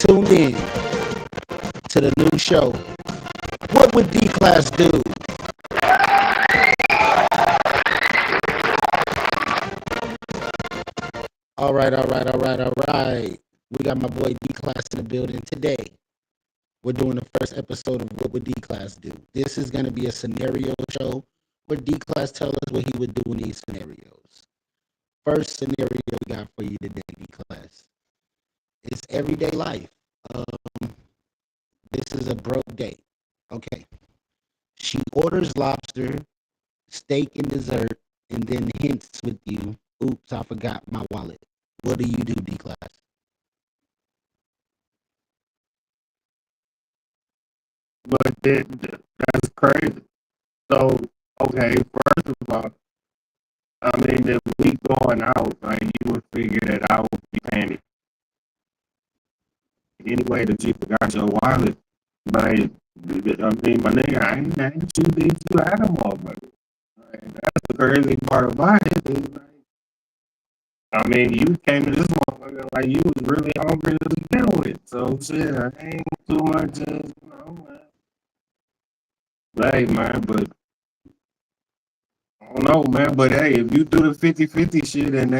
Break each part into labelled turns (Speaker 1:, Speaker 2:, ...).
Speaker 1: tuned in to the new show. What would D Class do? All right, all right, all right, all right. We got my boy D Class in the building today. We're doing the first episode of What Would D Class Do? This is going to be a scenario show where D Class tell us what he would do in these scenarios. First scenario we got for you today, D Class. It's everyday life. Um, this is a broke date. Okay. She orders lobster, steak, and dessert, and then hints with you, oops, I forgot my wallet. What do you do, D Class?
Speaker 2: But that's crazy. So, okay, first of all, I mean, if we going out, like, you would figure that I would be panicked anyway that you forgot your wallet. Like, I mean, my nigga, I ain't too big to have them all, but that's the crazy part about it. Is like, I mean, you came to this motherfucker like you was really hungry to begin with. So, shit, I ain't too much, hey, man, but I don't know, man. But hey, if you do the 50-50 shit and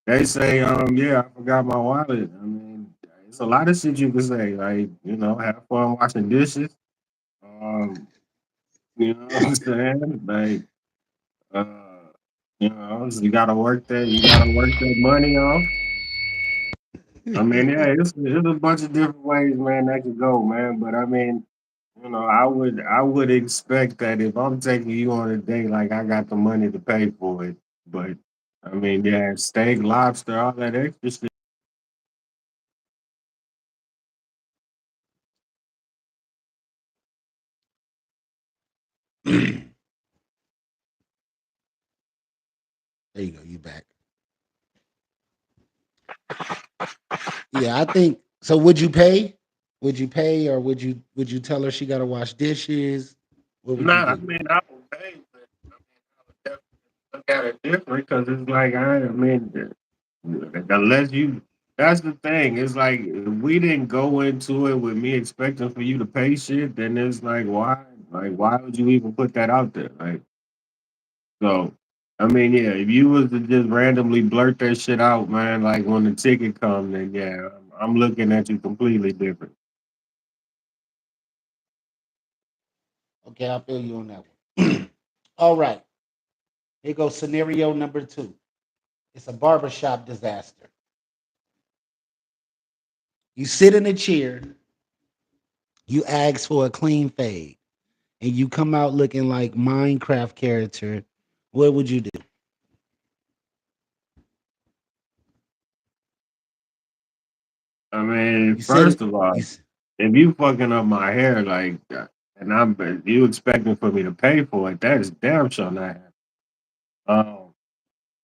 Speaker 2: they say, yeah, I forgot my wallet. I mean, it's a lot of shit you can say. Like, have fun washing dishes. Um, you know what I'm saying? Like, so you gotta work that money off. I mean, yeah, it's a bunch of different ways, man, that could go, man. But I mean, I would expect that if I'm taking you on a date, like I got the money to pay for it. But I mean, yeah, steak, lobster, all that extra shit.
Speaker 1: There you go, you back. Yeah, I think so. Would you pay? Would you pay, or would you tell her she got to wash dishes? What would you
Speaker 2: Nah, I
Speaker 1: do?
Speaker 2: mean, I would pay, but I mean, I would definitely look at it different because it's like I mean, unless you. That's the thing. It's like if we didn't go into it with me expecting for you to pay shit, then it's like why? Like why would you even put that out there? Like so. I mean, yeah, if you was to just randomly blurt that shit out, man, like when the ticket comes, then yeah, I'm looking at you completely different.
Speaker 1: Okay, I feel you on that one. All right, here goes scenario number two. It's a barbershop disaster. You sit in a chair, you ask for a clean fade, and you come out looking like Minecraft character. What would you do?
Speaker 2: I mean,
Speaker 1: You said it.
Speaker 2: first of all,
Speaker 1: You
Speaker 2: if you fucking up my hair like that, and you expecting for me to pay for it, that is damn sure not happening. Um,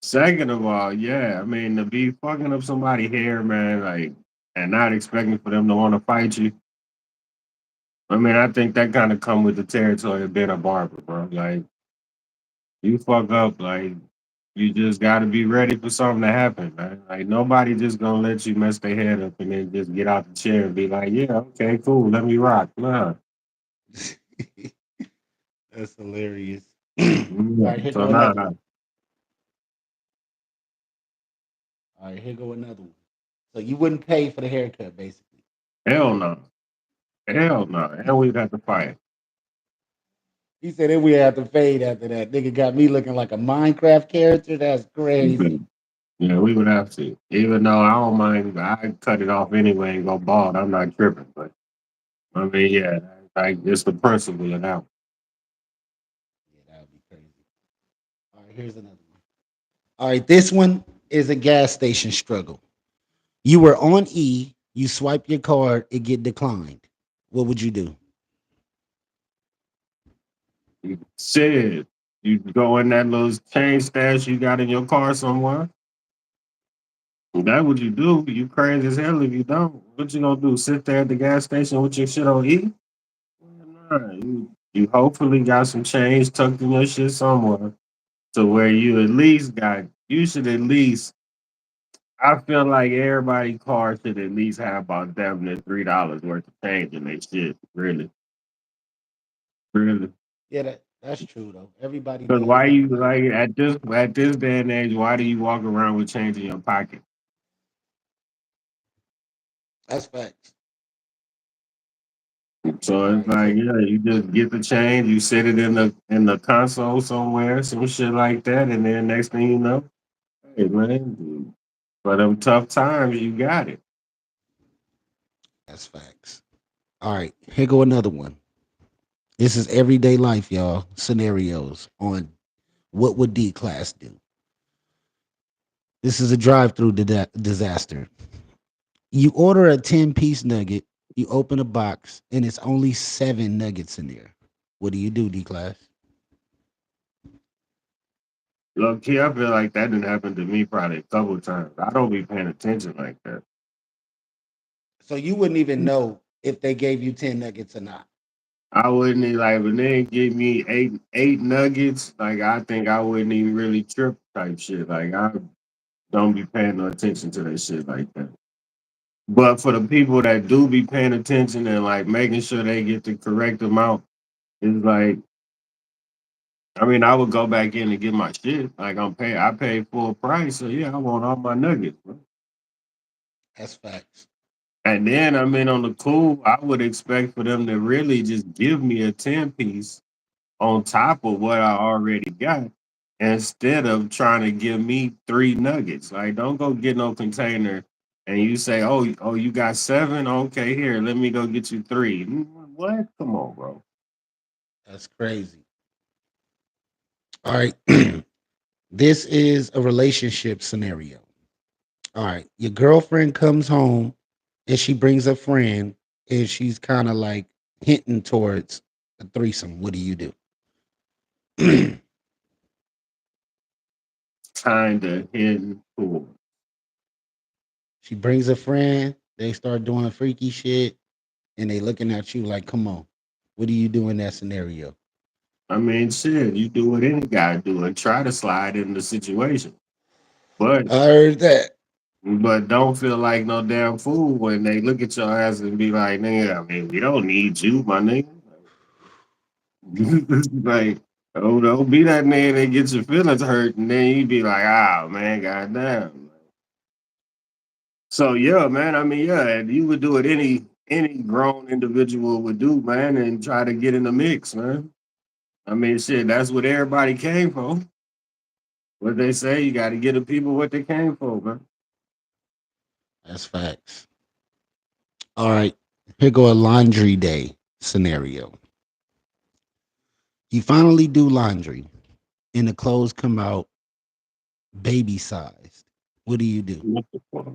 Speaker 2: Second of all, yeah, I mean to be fucking up somebody's hair, man, like, and not expecting for them to want to fight you. I mean, I think that kind of come with the territory of being a barber, bro. Like, you fuck up, like, you just got to be ready for something to happen, man. Like, nobody just gonna let you mess their head up and then just get out the chair and be like, yeah, okay, cool, let me rock. Nah.
Speaker 1: That's hilarious. All
Speaker 2: Yeah.
Speaker 1: right, here
Speaker 2: So
Speaker 1: go
Speaker 2: nah,
Speaker 1: another
Speaker 2: nah.
Speaker 1: one. All right, here go another one. So you wouldn't pay for the haircut, basically.
Speaker 2: Hell no. Hell no. And we'd have to fight.
Speaker 1: He said then we have to fade after that. Nigga got me looking like a Minecraft character. That's crazy.
Speaker 2: Mhm. Yeah, we would have to. Even though I don't mind, I cut it off anyway and go bald. I'm not tripping. But I mean, yeah, like it's the principle of that.
Speaker 1: Yeah, that would be crazy. All right, here's another one. All right, this one is a gas station struggle. You were on E, you swipe your card, it get declined. What would you do?
Speaker 2: Shit, you go in that little chain stash you got in your car somewhere. That what you do. You crazy as hell if you don't. What you gonna do? Sit there at the gas station with your shit on E? Nah, you hopefully got some change tucked in your shit somewhere to where you should at least I feel like everybody car should at least have about damn near $3 worth of change in their shit. Really, really.
Speaker 1: Yeah, that's true though. Everybody
Speaker 2: Because
Speaker 1: does
Speaker 2: why
Speaker 1: that,
Speaker 2: you
Speaker 1: but
Speaker 2: like at this day and age? Why do you walk around with change in your pocket?
Speaker 1: that's facts. All
Speaker 2: So it's
Speaker 1: right,
Speaker 2: like,
Speaker 1: so
Speaker 2: yeah, you just get the change, you set it in the console somewhere, some shit like that, and then next thing you know, hey man, for them tough times, you got it.
Speaker 1: that's facts. All right, here go another one. This is everyday life, y'all. Scenarios on what would D class do. This is a drive-through disaster. You order a 10-piece nugget, you open a box, and it's only 7 nuggets in there. What do you do, D class?
Speaker 2: Look, key, I feel like that didn't happen to me probably a couple of times. I don't be paying attention like that.
Speaker 1: So you wouldn't even know if they gave you 10 nuggets or not.
Speaker 2: I wouldn't like when they give me eight nuggets. Like I think I wouldn't even really trip type shit. Like I don't be paying no attention to that shit like that. But for the people that do be paying attention and like making sure they get the correct amount, it's like I mean I would go back in and get my shit. Like I paid full price, so yeah, I want all my nuggets, bro.
Speaker 1: That's facts.
Speaker 2: And then I mean on the cool, I would expect for them to really just give me a 10 piece on top of what I already got instead of trying to give me 3 nuggets. Like, don't go get no container and you say, oh, you got 7? Okay, here, let me go get you 3. What? Come on, bro.
Speaker 1: That's crazy. All right. This is a relationship scenario. All right. Your girlfriend comes home and she brings a friend and she's kind of like hinting towards a threesome. What do you do?
Speaker 2: Kinda hidden cool.
Speaker 1: She brings a friend, they start doing freaky shit, and they looking at you like, come on. What do you do in that scenario?
Speaker 2: I mean, shit, you do what any guy do and try to slide in the situation. But
Speaker 1: I heard that.
Speaker 2: but don't feel like no damn fool when they look at your ass and be like, nigga, I mean, we don't need you, my nigga. Like, oh, don't be that man that gets your feelings hurt, and then you be like, ah, man, goddamn. So yeah, man. I mean, yeah, you would do it any grown individual would do, man, and try to get in the mix, man. I mean, shit, that's what everybody came for. What they say, you got to get the people what they came for, man.
Speaker 1: That's facts. All right. Here go a laundry day scenario. You finally do laundry and the clothes come out baby sized. What do you do?
Speaker 2: What the fuck?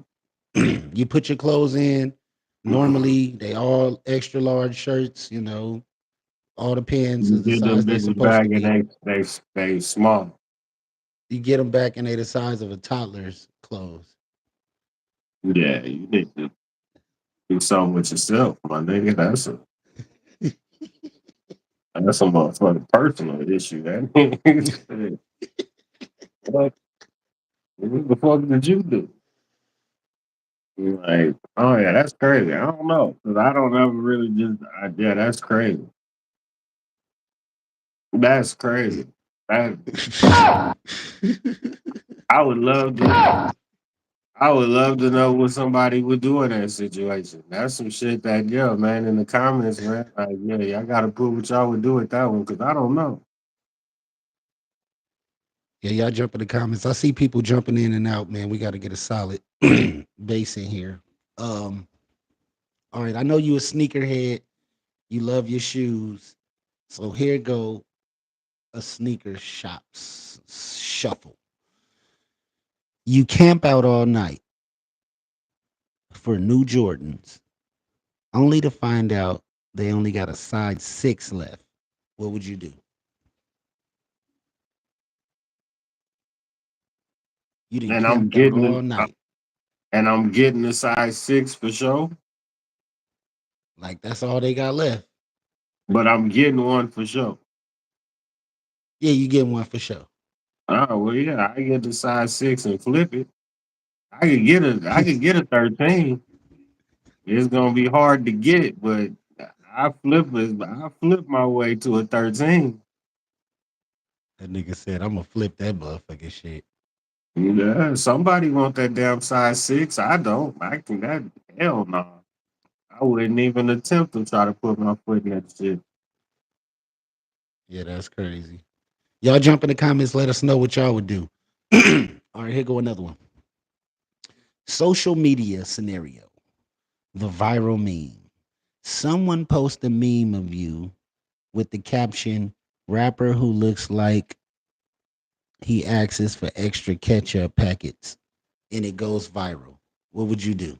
Speaker 1: You put your clothes in. Normally, they all extra large shirts, all the pants
Speaker 2: You
Speaker 1: is the
Speaker 2: get them
Speaker 1: size they
Speaker 2: bitches
Speaker 1: supposed to
Speaker 2: back and
Speaker 1: be.
Speaker 2: they small.
Speaker 1: You get them back and they the size of a toddler's clothes.
Speaker 2: Yeah, you need to do something with yourself, my nigga. That's a motherfucking personal issue, man. What what the fuck did you do? You're like, oh yeah, that's crazy. I don't know because I don't ever really yeah, that's crazy. That's crazy. That I would love to. I would love to know what somebody would do in that situation. That's some shit that yeah, man. In the comments, man. Like yeah, y'all gotta put what y'all would do with that one because I don't know.
Speaker 1: Yeah, y'all jump in the comments. I see people jumping in and out, man. We got to get a solid base in here. Um, all right, I know you a sneakerhead. You love your shoes. So here go a sneaker shops shuffle. You camp out all night for new Jordans, only to find out they only got a size 6 left. What would you do? You didn't
Speaker 2: And I'm
Speaker 1: camped out
Speaker 2: getting
Speaker 1: all
Speaker 2: it,
Speaker 1: night.
Speaker 2: and I'm getting the size 6 for sure.
Speaker 1: Like that's all they got left.
Speaker 2: But I'm getting one for sure.
Speaker 1: Yeah, you get one for sure.
Speaker 2: Oh well, yeah, I get the size 6 and flip it. I could get a 13. It's gonna be hard to get, but I flip my way to a 13.
Speaker 1: That nigga said, "I'm gonna flip that motherfucking shit."
Speaker 2: Yeah, somebody want that damn size 6. I don't. I can that hell no. I wouldn't even attempt to try to put my foot in that shit.
Speaker 1: Yeah, that's crazy. Y'all jump in the comments. Let us know what y'all would do. All right, here go another one. Social media scenario. The viral meme. Someone post a meme of you with the caption "rapper who looks like he asks for extra ketchup packets," and it goes viral. What would you do?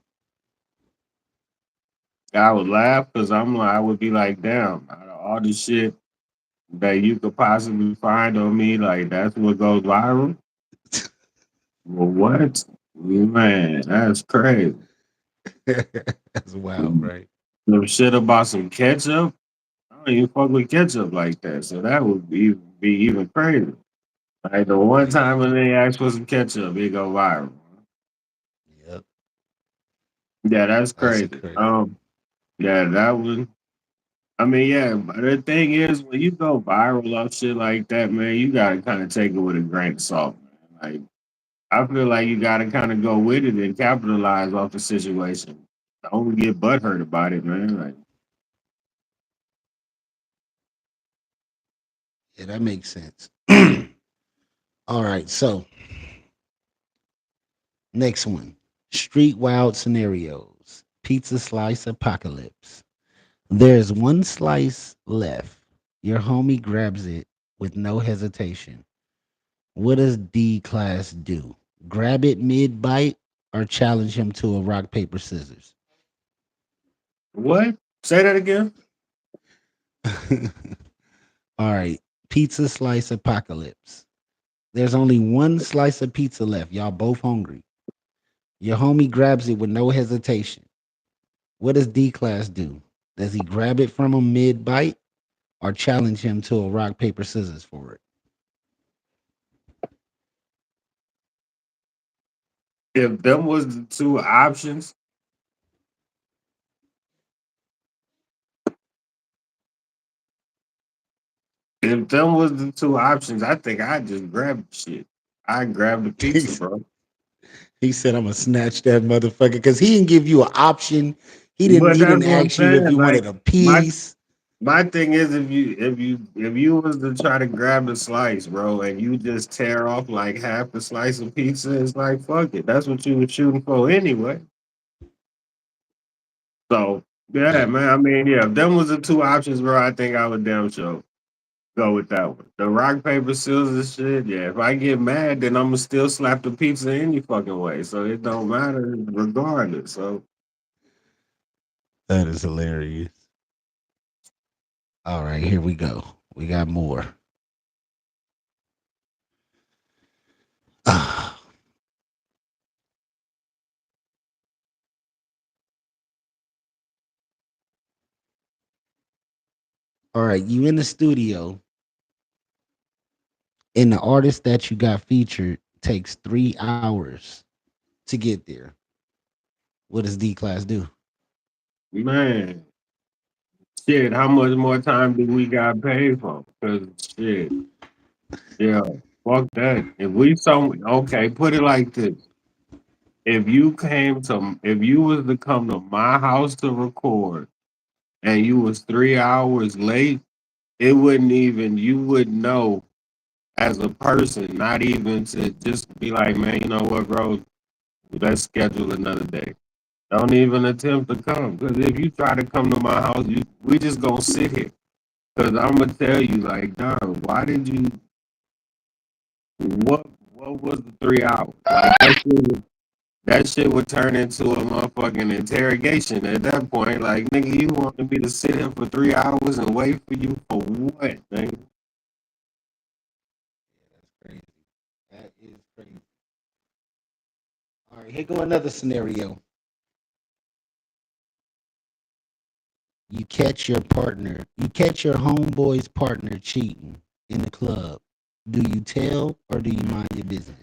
Speaker 2: I would laugh because I would be like, damn, out of all the shit that you could possibly find on me, like that's what goes viral. Well, what? Man, that's crazy.
Speaker 1: That's wild, right?
Speaker 2: Some shit about some ketchup. I don't even fuck with ketchup like that, so that would be even crazy. Like the one
Speaker 1: Yeah.
Speaker 2: time when they ask for some ketchup, it go viral.
Speaker 1: Yep.
Speaker 2: Yeah, that's
Speaker 1: That's
Speaker 2: crazy.
Speaker 1: crazy.
Speaker 2: Yeah, that one. I mean, yeah, but the thing is, when you go viral off shit like that, man, you gotta kind of take it with a grain of salt, man. Like, I feel like you gotta kind of go with it and capitalize off the situation. Don't get butthurt about it, man. Like,
Speaker 1: Yeah, that makes sense. All right, so next one. Street wild scenarios. Pizza slice apocalypse. There's one slice left. Your homie grabs it with no hesitation. What does D class do? Grab it mid bite or challenge him to a rock, paper, scissors?
Speaker 2: what? Say that again.
Speaker 1: All right. Pizza slice apocalypse. There's only one slice of pizza left. Y'all both hungry. Your homie grabs it with no hesitation. What does D class do? Does he grab it from him mid bite or challenge him to a rock, paper, scissors for it?
Speaker 2: If them was the two options, if them was the two options, I think I just grab the shit. I grab the pizza, bro.
Speaker 1: He said, "I'm gonna snatch that motherfucker," because he didn't give you an option. He didn't.
Speaker 2: But
Speaker 1: He
Speaker 2: that's
Speaker 1: didn't
Speaker 2: what I'm
Speaker 1: ask you if
Speaker 2: saying.
Speaker 1: you
Speaker 2: Like
Speaker 1: wanted a
Speaker 2: my
Speaker 1: piece.
Speaker 2: My thing is, if you was to try to grab the slice, bro, and you just tear off like half the slice of pizza, it's like fuck it. That's what you were shooting for anyway. So yeah,
Speaker 1: Yeah,
Speaker 2: man. I mean, yeah, if them was the two options, bro, I think I would damn sure go with that one. The rock paper scissors shit. Yeah, if I get mad, then I'm gonna still slap the pizza any fucking way. So it don't matter regardless. So
Speaker 1: that is hilarious. All right, here we go. We got more. All right, you in the studio, and the artist that you got featured takes 3 hours to get there. What does D class do?
Speaker 2: man, shit, how much more time do we got paid for? Cause shit. Yeah, fuck that. If we so okay, put it like this. If you was to come to my house to record and you was 3 hours late, it wouldn't even you would know as a person, not even to just be like, man, you know what, bro, let's schedule another day. Don't even attempt to come. Because if you try to come to my house, we just gonna sit here. Because I'm gonna tell you, like, dog, why did you what was the 3 hours? Like that shit would turn into a motherfucking interrogation at that point. Like, nigga, you wanted me to sit here for 3 hours and wait for you for what, nigga?
Speaker 1: That's crazy. That is crazy. All right, here go another scenario. You catch your homeboy's partner cheating in the club. Do you tell or do you mind your business?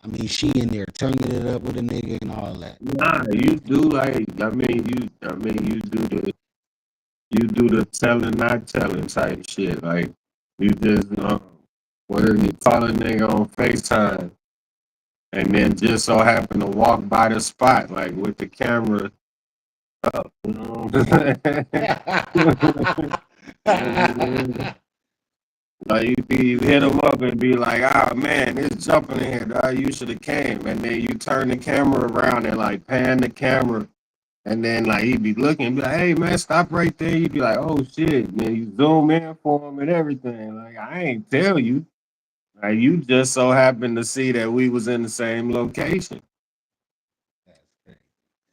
Speaker 1: I mean, she in there tonguing it up with a nigga and all that.
Speaker 2: Nah, you do like you do the telling not telling type shit. Like you just what do you call a nigga on FaceTime and then just so happen to walk by the spot like with the camera up, you know like you hit them up and be like, "Ah man, it's jumping in here, dog. You should have came." And then you turn the camera around and like pan the camera, and then like he'd be looking, and be like, "Hey man, stop right there." You'd be like, "Oh shit!" And then you zoom in for him and everything. Like I ain't tell you. Like you just so happened to see that we was in the same location.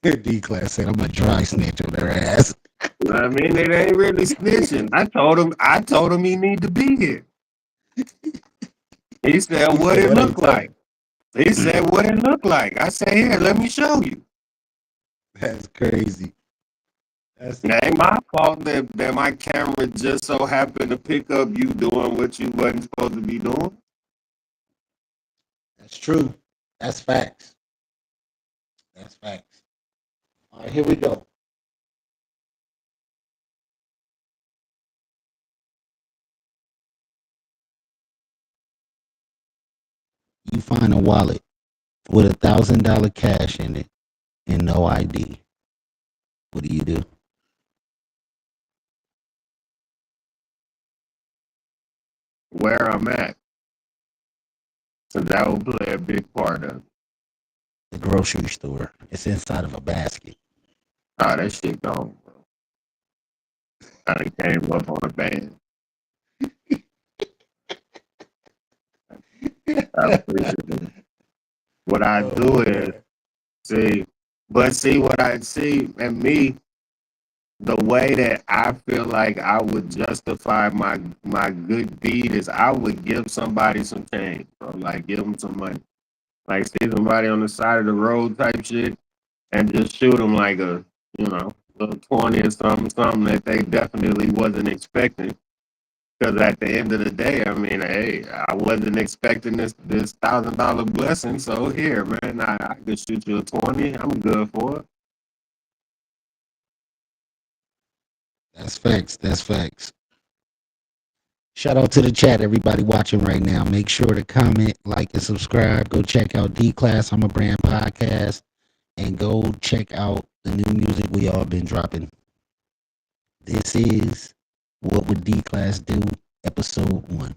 Speaker 1: D class said, I'm a dry snitch on their ass.
Speaker 2: I mean, it ain't really snitching. I told him he need to be here. He said,
Speaker 1: He
Speaker 2: "What
Speaker 1: said,
Speaker 2: it
Speaker 1: that
Speaker 2: look
Speaker 1: ain't tough.
Speaker 2: like?" He said, "What it look like?" I said, "Here, let me show you."
Speaker 1: That's crazy. That's
Speaker 2: It ain't my fault that my camera just so happened to pick up you doing what you wasn't supposed to be doing.
Speaker 1: that's true. That's facts. That's facts. All right, here we go. You find a wallet with $1,000 cash in it and no ID. What do you do?
Speaker 2: Where I'm at, so that will play a big part of it.
Speaker 1: The grocery store. It's inside of a basket.
Speaker 2: Oh, that shit gone, bro. I done came up on a band. I appreciate it. What I do
Speaker 1: Oh
Speaker 2: is
Speaker 1: man.
Speaker 2: see, but see what I see and me, the way that I feel like I would justify my good deed is I would give somebody some change, bro. Like give them some money. Like see somebody on the side of the road type shit, and just shoot them like a little 20 or something that they definitely wasn't expecting. Because at the end of the day, I mean, hey, I wasn't expecting this $1,000 blessing. So here, man, I could shoot you a 20. I'm good for it.
Speaker 1: That's facts. That's facts. Shout out to the chat, everybody watching right now. Make sure to comment, like, and subscribe. Go check out D Class. I'm a brand podcast. And go check out the new music we all been dropping. This is What Would D Class Do? Episode 1.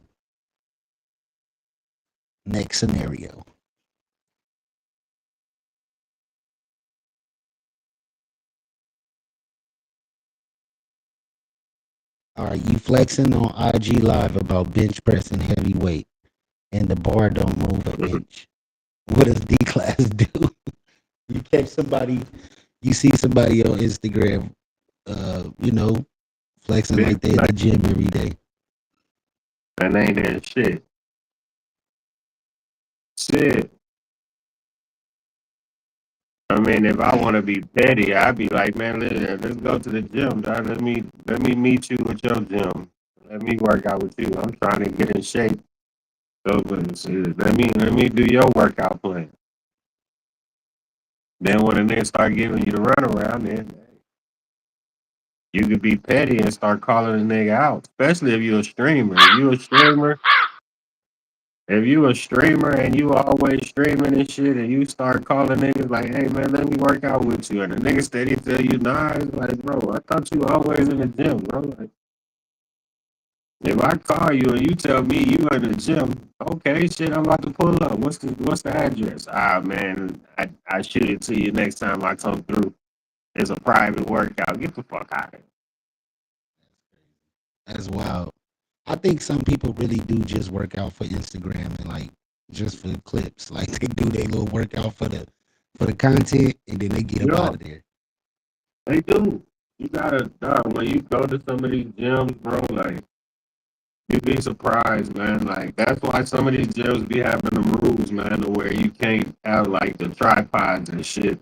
Speaker 1: Next scenario. All right, you flexing on IG Live about bench pressing heavy weight and the bar don't move an inch. What does D Class do? You catch somebody, you see somebody on Instagram, flexing
Speaker 2: Big
Speaker 1: like they at
Speaker 2: like,
Speaker 1: the gym every day.
Speaker 2: and ain't that shit. Shit. I mean, if I want to be petty, I'd be like, man, let's go to the gym, dog. Let me meet you at your gym. Let me work out with you. I'm trying to get in shape. So shit, let me do your workout plan. Then when the niggas start giving you the runaround, then you could be petty and start calling a nigga out. Especially if you're a streamer. If you a streamer and you always streaming and shit, and you start calling niggas like, "Hey man, let me work out with you," and the nigga steady tell you, "Nah," it's like, bro, I thought you always in the gym, bro. Like, if I call you and you tell me you in the gym, okay, shit, I'm about to pull up. What's the address? Ah man, I shoot it to you next time I come through. It's a private workout. Get the fuck out of here.
Speaker 1: That's wild. I think some people really do just work out for Instagram and like just for the clips. Like they do their little workout for the content and then they get up
Speaker 2: Yeah,
Speaker 1: out of there.
Speaker 2: they do. You gotta, when you go to some of these gyms, bro, like, you'd be surprised, man. Like that's why some of these gyms be having them rules, man, to where you can't have like the tripods and shit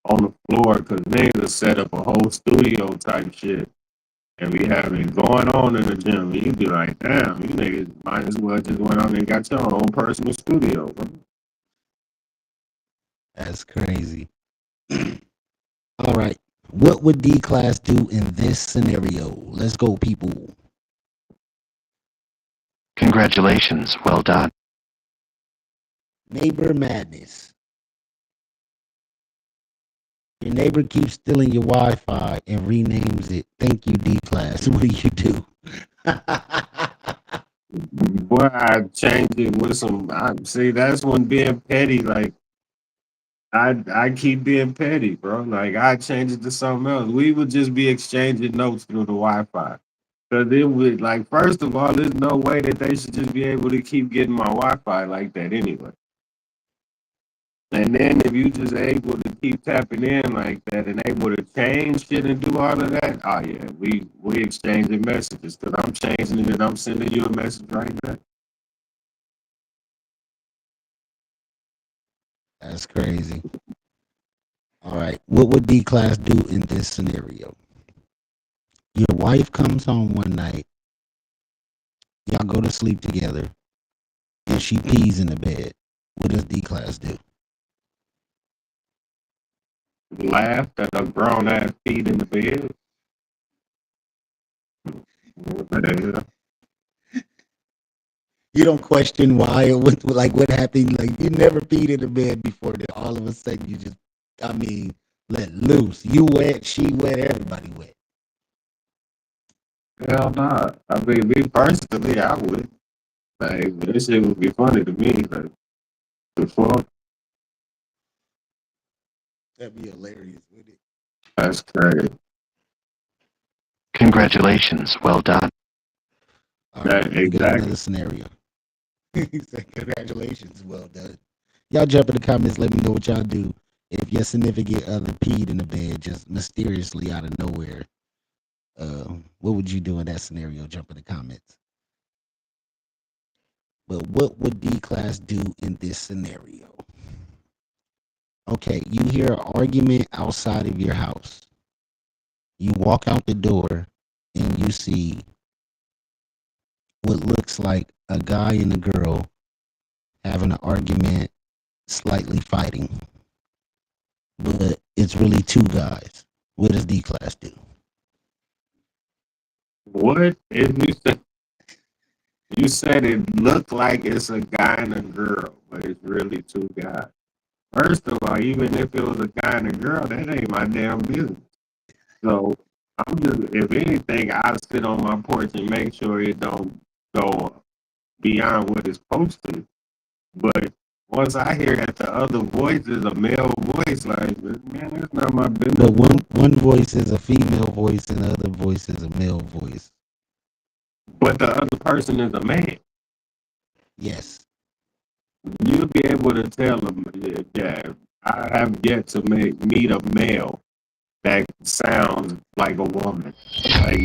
Speaker 2: on the floor because niggas will set up a whole studio type shit and be having it going on in the gym. And you'd be like, damn, you niggas might as well just went on and got your own personal studio, bro.
Speaker 1: That's crazy. All right. What would D class do in this scenario? Let's go, people.
Speaker 3: Congratulations, well done.
Speaker 1: Neighbor madness. Your neighbor keeps stealing your Wi-Fi and renames it "Thank you, D class." What do you do?
Speaker 2: Boy, I changed it with some. See, that's when being petty. Like I keep being petty, bro. Like I change it to something else. We would just be exchanging notes through the Wi-Fi. Cause it would like first of all, there's no way that they should just be able to keep getting my Wi-Fi like that anyway. And then if you just able to keep tapping in like that and able to change shit and do all of that, oh yeah, we exchanging messages because I'm changing it and I'm sending you a message right back.
Speaker 1: That's crazy. All right. What would D class do in this scenario? Your wife comes home one night. Y'all go to sleep together, and she pees in the bed. What does D class do?
Speaker 2: Laughed at a grown ass feet in the bed. What the hell?
Speaker 1: You don't question why or what, like what happened. Like you never peed in the bed before. Then all of a sudden you just, I mean, let loose. You wet, she wet, everybody wet.
Speaker 2: Hell nah. I mean, me personally, I would. Like, this shit would be funny to me. Like, the fuck?
Speaker 1: That'd be hilarious, wouldn't it?
Speaker 2: That's crazy.
Speaker 3: Congratulations, well done.
Speaker 1: All right,
Speaker 2: That
Speaker 1: we got
Speaker 2: exactly.
Speaker 1: another scenario. He said, "Congratulations, well done." Y'all jump in the comments. Let me know what y'all do if your significant other peed in the bed just mysteriously out of nowhere. What would you do in that scenario? Jump in the comments. But what would D class do in this scenario? Okay, you hear an argument outside of your house. You walk out the door and you see what looks like a guy and a girl having an argument, slightly fighting, but it's really two guys. What does D class do?
Speaker 2: What if you said it looked like it's a guy and a girl, but it's really two guys? First of all, even if it was a guy and a girl, that ain't my damn business. So I'm just, if anything, I'll sit on my porch and make sure it don't go beyond what it's posted. But once I hear that the other voice is a male voice, like man, that's not my
Speaker 1: But
Speaker 2: business.
Speaker 1: one voice is a female voice and the other voice is a male voice.
Speaker 2: But the other person is a man.
Speaker 1: Yes.
Speaker 2: You'll be able to tell them, yeah, I have yet to meet a male that sounds like a woman. Like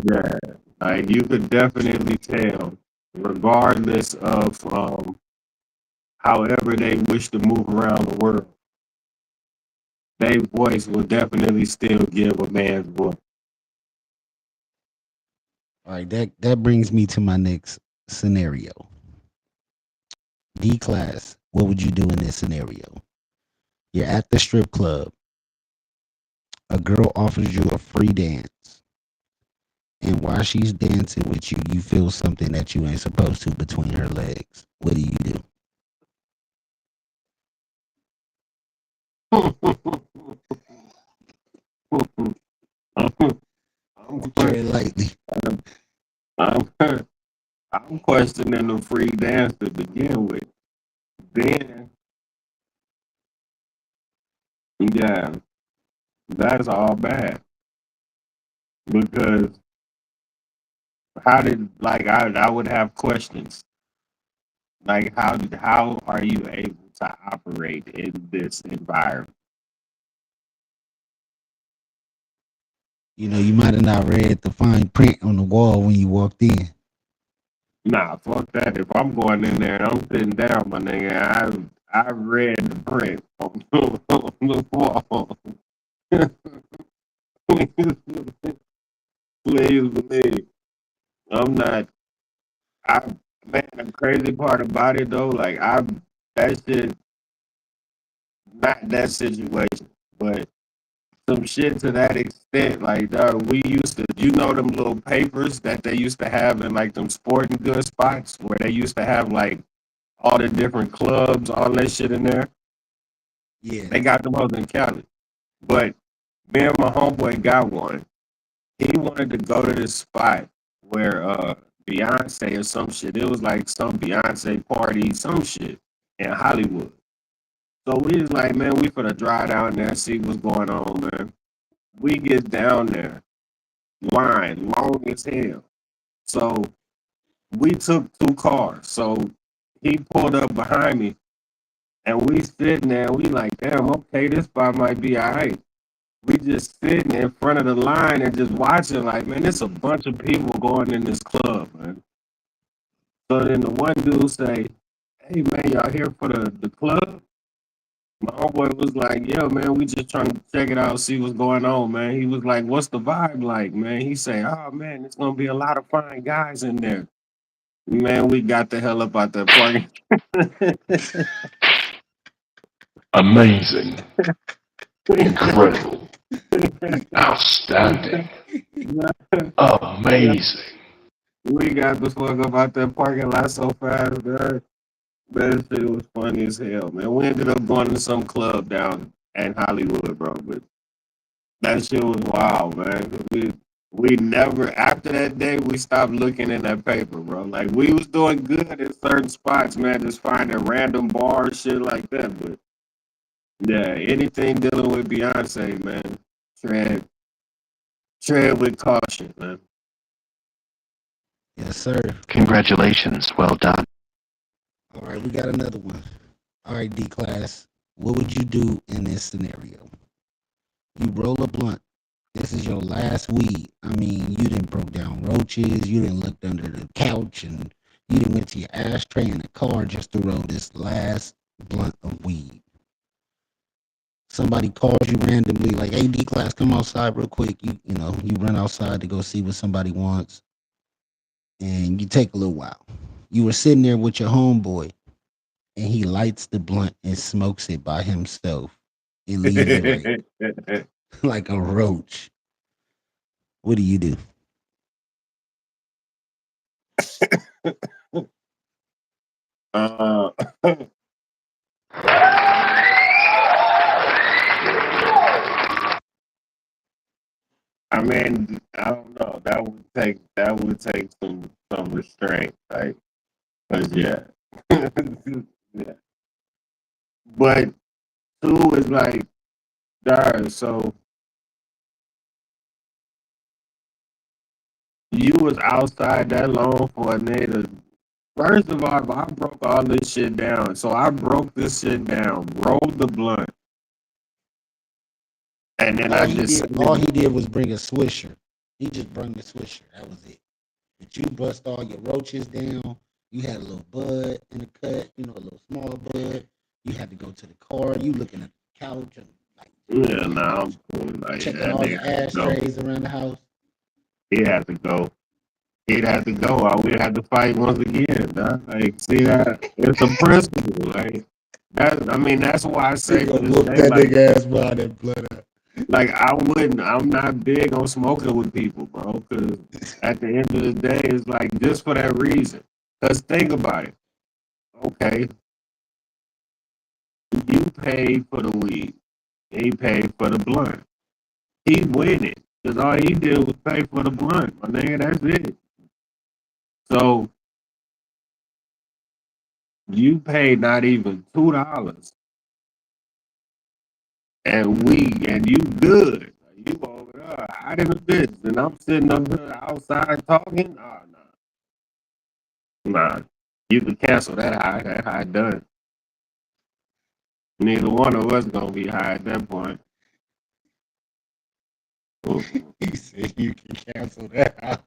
Speaker 2: yeah, like you could definitely tell, regardless of however they wish to move around the world, their voice will definitely still give a man's voice.
Speaker 1: All right, that brings me to my next scenario. D class, what would you do in this scenario? You're at the strip club. A girl offers you a free dance. And while she's dancing with you, you feel something that you ain't supposed to between her legs. What do you do?
Speaker 2: I'm,
Speaker 1: Tread lightly.
Speaker 2: I'm, I'm questioning the free dance to begin with. Then, yeah, that's all bad because how did like I would have questions like how are you able to operate in this environment?
Speaker 1: You know, you might have not read the fine print on the wall when you walked in.
Speaker 2: Nah, fuck that. If I'm going in there and I'm sitting down, my nigga, I read the print on the wall. Please believe. I'm not. I man, the crazy part about it though, like I've that shit, not that situation, but some shit to that extent. Like, dog, we used to, them little papers that they used to have in like them sporting goods spots where they used to have like all the different clubs, all that shit in there.
Speaker 1: Yeah.
Speaker 2: They got them hoes in Cali. But me and my homeboy got one. He wanted to go to this spot where Beyonce or some shit. It was like some Beyonce party, some shit in Hollywood. So we was like, man, we finna drive down there and see what's going on, man. We get down there, line long as hell. So we took 2 cars. So he pulled up behind me, and we sitting there. We like, damn, okay, this spot might be all right. We just sitting in front of the line and just watching, like, man, there's a bunch of people going in this club, man. So then the one dude say, hey, man, y'all here for the club? My homeboy was like, yeah, man, we just trying to check it out, see what's going on, man. He was like, what's the vibe like, man? He say, oh, man, it's going to be a lot of fine guys in there. Man, we got the hell up out that parking.
Speaker 3: Amazing. Incredible. Outstanding. Amazing.
Speaker 2: We got the fuck up out that parking lot so fast, man. That shit was funny as hell, man. We ended up going to some club down in Hollywood, bro. But that shit was wild, man. We never after that day we stopped looking in that paper, bro. Like we was doing good in certain spots, man, just finding random bars, shit like that. But yeah, anything dealing with Beyonce, man, tread with caution, man.
Speaker 1: Yes, sir.
Speaker 3: Congratulations. Well done.
Speaker 1: All right, we got another one. All right, D class. What would you do in this scenario? You roll a blunt. This is your last weed. I mean, you didn't broke down roaches. You didn't look under the couch, and you didn't went to your ashtray in the car just to roll this last blunt of weed. Somebody calls you randomly, like, "Hey, D class, come outside real quick." You run outside to go see what somebody wants, and you take a little while. You were sitting there with your homeboy, and he lights the blunt and smokes it by himself. It leaves you like a roach. What do you do?
Speaker 2: uh, I mean, I don't know. That would take some restraint, right? Cause yeah, yeah. But two is like, darn. So you was outside that long for a nigga. First of all, I broke all this shit down. So I broke this shit down, rolled the blunt, and then
Speaker 1: All
Speaker 2: I
Speaker 1: he
Speaker 2: just
Speaker 1: did, all he did was bring a swisher. He just brought the swisher. That was it. But you bust all your roaches down. You had a little bud in the cut, a little small bud. You had to go to the car. You looking at the couch and like
Speaker 2: yeah, nah, I'm cool. Like
Speaker 1: checking
Speaker 2: that
Speaker 1: all your
Speaker 2: nigga had to go.
Speaker 1: ashtrays around the house.
Speaker 2: He had to go. He'd have to go. Or we'd have to fight once again. Dog. Like, see that? It's a principle. Like that. I mean, that's why I
Speaker 1: He
Speaker 2: say to
Speaker 1: gonna
Speaker 2: this
Speaker 1: whoop
Speaker 2: day,
Speaker 1: that
Speaker 2: like,
Speaker 1: nigga ass behind that blood up.
Speaker 2: like I wouldn't. I'm not big on smoking with people, bro. Because at the end of the day, it's like just for that reason. Because think about it. Okay, you paid for the weed. He paid for the blunt. He winning because all he did was pay for the blunt. My nigga, that's it. So you paid not even $2, and you good. You over there hot in the bitch, and I'm sitting up here outside talking. Oh, nah. You can cancel that high. That high done. Neither one of us gonna be high at that point.
Speaker 1: He said you can cancel that out.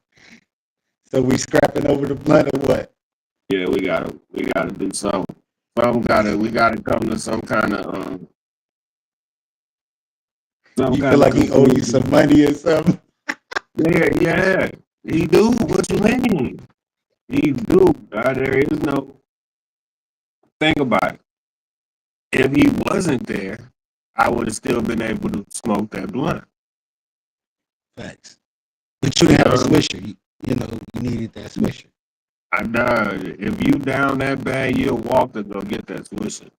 Speaker 1: So we scrapping over the blunt or what?
Speaker 2: Yeah, we gotta do something. We gotta come to some
Speaker 1: You feel
Speaker 2: kind of
Speaker 1: like he owe you
Speaker 2: conclusion.
Speaker 1: some money or something?
Speaker 2: Yeah, yeah. He do. What you mean? He do. There is no. Think about it. If he wasn't there, I would have still been able to smoke that blunt.
Speaker 1: Facts. But you
Speaker 2: You
Speaker 1: didn't have a
Speaker 2: know,
Speaker 1: swisher. You know, you needed that swisher.
Speaker 2: I died. If you down that bad, you'll walk to go get that swisher.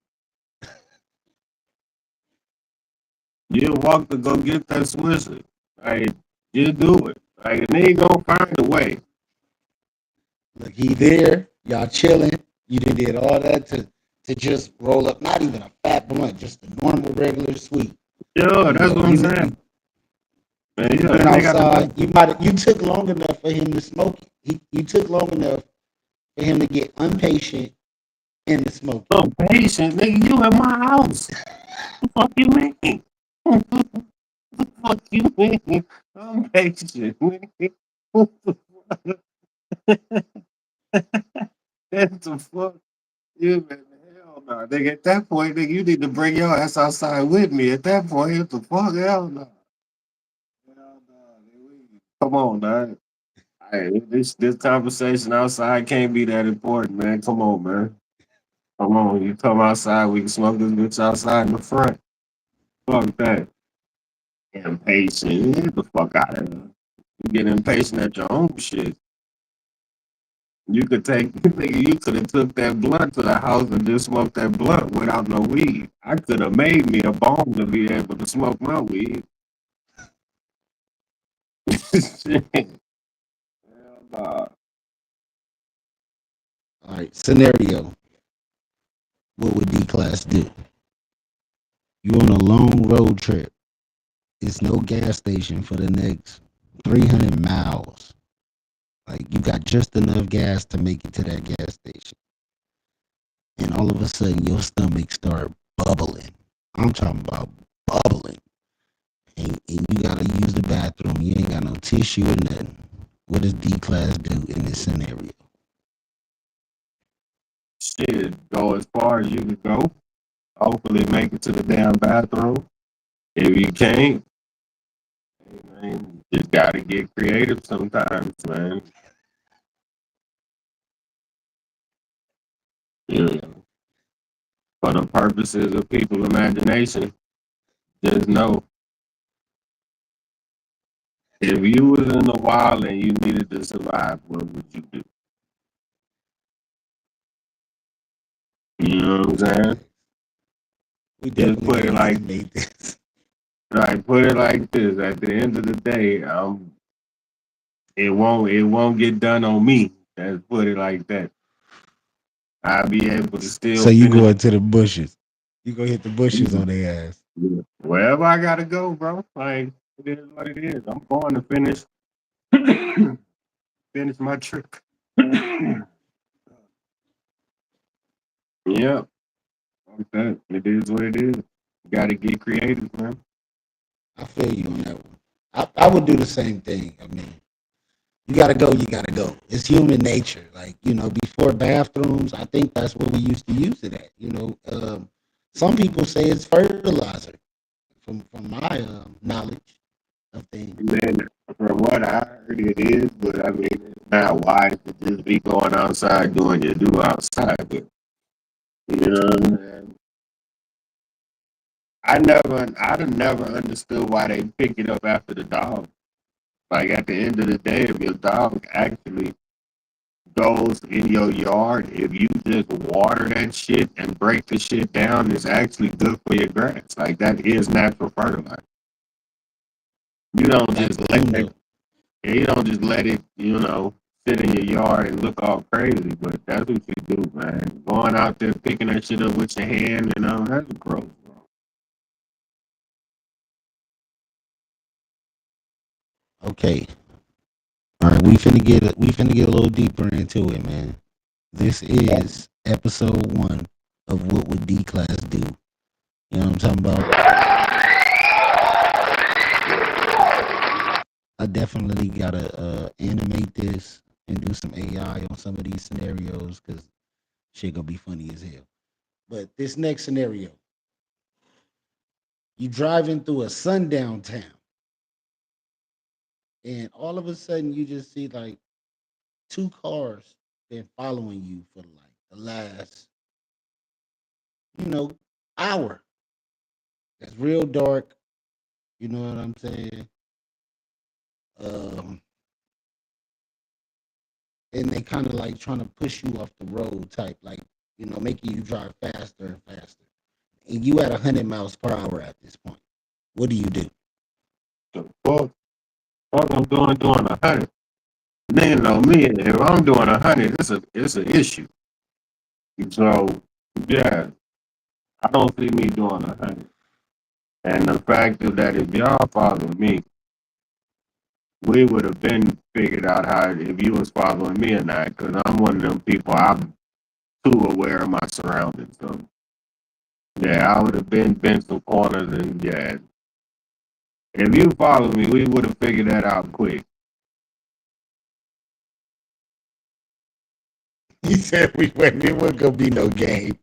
Speaker 2: You'll walk to go get that swisher. Like, you do it. Like, and they gonna find a way.
Speaker 1: Look, he there, y'all chilling. You did all that to just roll up, not even a fat blunt, just a normal regular sweet.
Speaker 2: Yeah,
Speaker 1: You
Speaker 2: that's
Speaker 1: know,
Speaker 2: what I'm saying. Man,
Speaker 1: you
Speaker 2: yeah,
Speaker 1: went
Speaker 2: and they got the money.
Speaker 1: outside. You took long enough for him to smoke it. You took long enough for him to get impatient and to smoke it.
Speaker 2: So patient, nigga, you in my house. The fuck you mean? The fuck you mean? I'm patient, nigga. What the fuck? That's the fuck you man. Hell no. Nigga, at that point, nigga, you need to bring your ass outside with me. At that point, what the fuck? Hell no. Hell no. Come on, man. Hey, this conversation outside can't be that important, man. Come on, man. Come on. You come outside, we can smoke this bitch outside in the front. Fuck that. Impatient. Get the fuck out of here. You get impatient at your own shit. You could take, nigga, you could have took that blunt to the house and just smoked that blunt without no weed. I could have made me a bone to be able to smoke my weed. Shit. Hell nah.
Speaker 1: All right, scenario. What would D class do? You on a long road trip. It's no gas station for the next 300 miles. Like you got just enough gas to make it to that gas station. And all of a sudden your stomach start bubbling. I'm talking about bubbling. And you gotta use the bathroom. You ain't got no tissue or nothing. What does D class do in this scenario?
Speaker 2: Shit, go as far as you can go. Hopefully make it to the damn bathroom. If you can't, man, just gotta get creative sometimes, man. Yeah. For the purposes of people's imagination, just know if you was in the wild and you needed to survive, what would you do? You know what I'm saying?
Speaker 1: We
Speaker 2: Just
Speaker 1: definitely
Speaker 2: put it
Speaker 1: gonna
Speaker 2: like,
Speaker 1: animate this.
Speaker 2: like put it like this. At the end of the day, it won't get done on me. Let's put it like that. I'll be able to
Speaker 1: So
Speaker 2: still
Speaker 1: you
Speaker 2: finish
Speaker 1: go into the bushes. You go hit the bushes on their ass.
Speaker 2: wherever I gotta go, bro. Like it is what it is. I'm going to finish finish my trip. Yep. Okay. It is what it is. You gotta get creative, man.
Speaker 1: I feel you on that one. I would do the same thing. I mean, you gotta go, you gotta go. It's human nature. Like, before bathrooms, I think that's what we used to use it at. Some people say it's fertilizer from my knowledge of things.
Speaker 2: And then from what I heard it is, but I mean it's not wise to just be going outside doing your do outside. But you know what I'm saying? I'd never understood why they pick it up after the dog. Like at the end of the day, if your dog actually goes in your yard, if you just water that shit and break the shit down, it's actually good for your grass. Like that is natural fertilizer. You don't
Speaker 1: That
Speaker 2: just let
Speaker 1: you
Speaker 2: that,
Speaker 1: know.
Speaker 2: you don't just let it, sit in your yard and look all crazy. But that's what you do, man. Going out there picking that shit up with your hand, that's gross, bro.
Speaker 1: Okay. All right, we finna get a little deeper into it, man. This is episode 1 of What Would D Class Do. You know what I'm talking about? I definitely gotta animate this and do some AI on some of these scenarios because shit gonna be funny as hell. But this next scenario, you driving through a sundown town, and all of a sudden you just see like two cars been following you for like the last, you know, Hour. That's real dark. You know what I'm saying? Um, and they kind of like trying to push you off the road type, like making you drive faster and faster. And you at 100 miles per hour at this point. What do you do?
Speaker 2: The fuck I'm doing 100. Nigga know me. If I'm doing 100, it's an issue. So yeah, I don't see me doing 100. And the fact of that, if y'all follow me, we would have been figured out how if you was following me or not. Because I'm one of them people. I'm too aware of my surroundings. So yeah, I would have been some corners, and yeah, if you follow me, we would have figured that out quick.
Speaker 1: He said we went. It wasn't gonna be no game.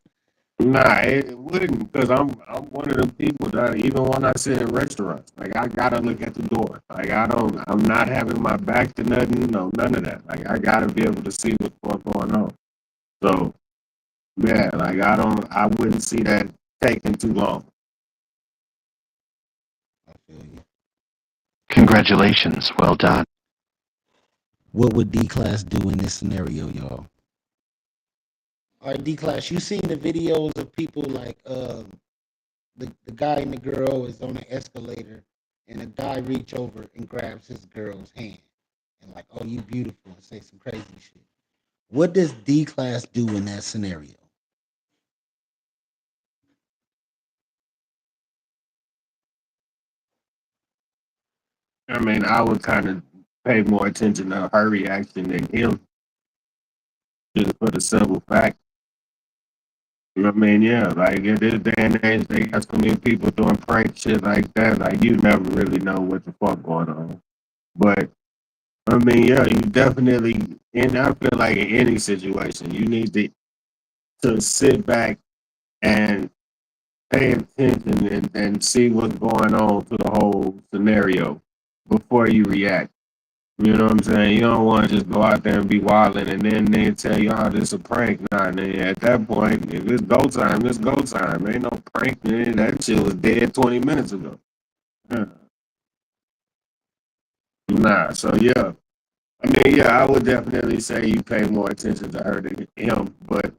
Speaker 2: Nah, it wouldn't, because I'm one of them people that even when I sit in restaurants, like I gotta look at the door. Like I'm not having my back to nothing, no, none of that. Like I gotta be able to see what's going on. So yeah, like I wouldn't see that taking too long.
Speaker 1: I feel you.
Speaker 3: Congratulations. Well done.
Speaker 1: What would D class do in this scenario, y'all? All right, D class. You seen the videos of people like the guy and the girl is on an escalator, and a guy reach over and grabs his girl's hand, and like, "Oh, you beautiful," and say some crazy shit. What does D class do in that scenario?
Speaker 2: I mean, I would kind of pay more attention to her reaction than him, just for the simple fact. You know what I mean? Yeah, like in this day and age, they got so many people doing prank shit like that. Like you never really know what the fuck going on. But I mean, yeah, you definitely, and I feel like in any situation, you need to sit back and pay attention and see what's going on to the whole scenario before you react. You know what I'm saying? You don't want to just go out there and be wilding and then they tell you, oh, this is a prank. Nah, then at that point, if it's go time, it's go time. Ain't no prank. Man. That shit was dead 20 minutes ago. Yeah. Nah, so yeah. I mean, yeah, I would definitely say you pay more attention to her than him, but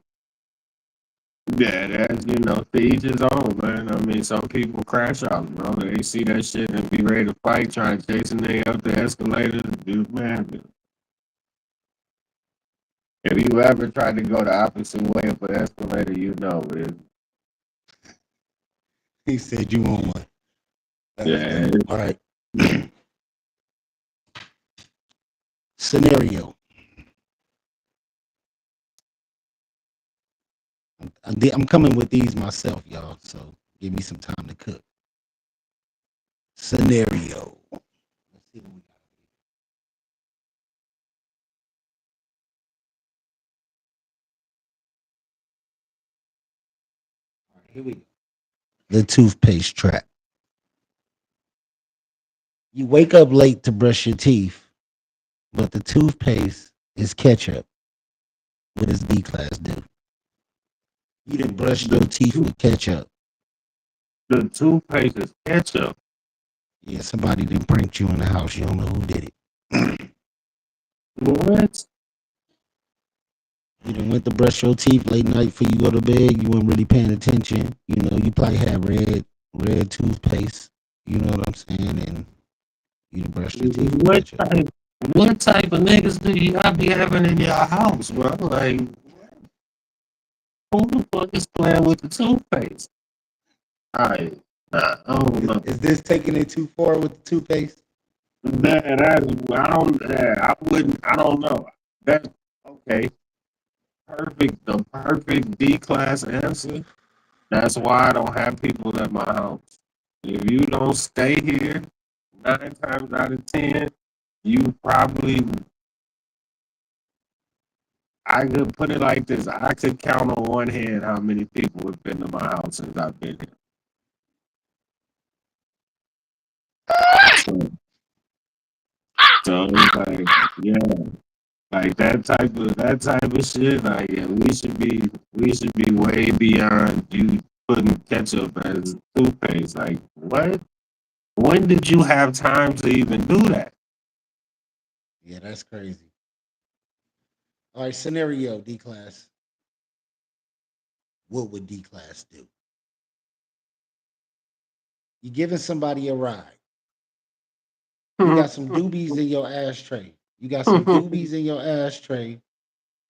Speaker 2: yeah, that's to each his own, man. I mean, some people crash out, they see that shit and be ready to fight, trying to chase a nigga up the escalator. Dude, man, if you ever tried to go the opposite way up an escalator, you know it.
Speaker 1: He said you want one.
Speaker 2: Yeah,
Speaker 1: All right. Scenario. I'm coming with these myself, y'all. So give me some time to cook. Scenario. Let's see what we got. All right, here we go. The toothpaste trap. You wake up late to brush your teeth, but the toothpaste is ketchup. What does D class do? You didn't brush your
Speaker 2: the,
Speaker 1: teeth with ketchup.
Speaker 2: the toothpaste is ketchup.
Speaker 1: Yeah, somebody didn't prank you in the house. You don't know who did it.
Speaker 2: What?
Speaker 1: You done went to brush your teeth late night before you go to bed. You weren't really paying attention. You probably had red toothpaste. You know what I'm saying? And you done brushed your teeth with
Speaker 2: What
Speaker 1: ketchup.
Speaker 2: type? What type of niggas do y'all be having in your house, bro? Like, who the fuck is playing with the toothpaste? All right, nah, I don't know.
Speaker 1: Is this taking it too far with the toothpaste?
Speaker 2: I don't. I wouldn't. I don't know. That's okay. Perfect. The perfect D class answer. That's why I don't have people at my house. If you don't stay here, 9 times out of 10, you probably. I could put it like this: I could count on one hand how many people have been to my house since I've been here. So, so it's like, yeah. Like that type of shit. Like yeah, we should be way beyond you putting ketchup as toothpaste. Like, what? When did you have time to even do that?
Speaker 1: Yeah, that's crazy. All right, scenario D class. What would D class do? You giving somebody a ride. You got some doobies in your ashtray. You got some doobies in your ashtray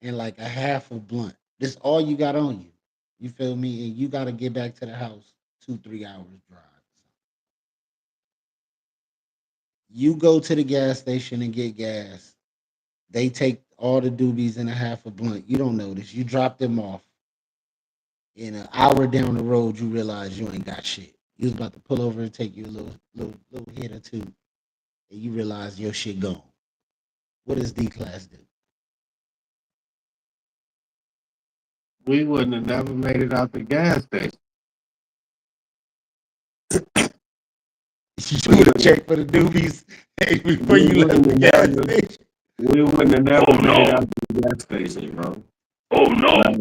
Speaker 1: and like a half a blunt. This all you got on you. You feel me? And you got to get back to the house 2-3 hours drive. You go to the gas station and get gas. They take all the doobies and a half a blunt. You don't notice. You drop them off. In an hour down the road, you realize you ain't got shit. You was about to pull over and take you a little hit or two, and you realize your shit gone. What does D class do?
Speaker 2: We wouldn't have never made it out the gas station.
Speaker 1: You
Speaker 2: We
Speaker 1: would have
Speaker 2: wouldn't.
Speaker 1: checked for the doobies hey, before
Speaker 2: We
Speaker 1: you left
Speaker 2: wouldn't
Speaker 1: the
Speaker 2: have
Speaker 1: gas
Speaker 2: never.
Speaker 1: station.
Speaker 2: We wouldn't have never made it out the gas station, bro. Like,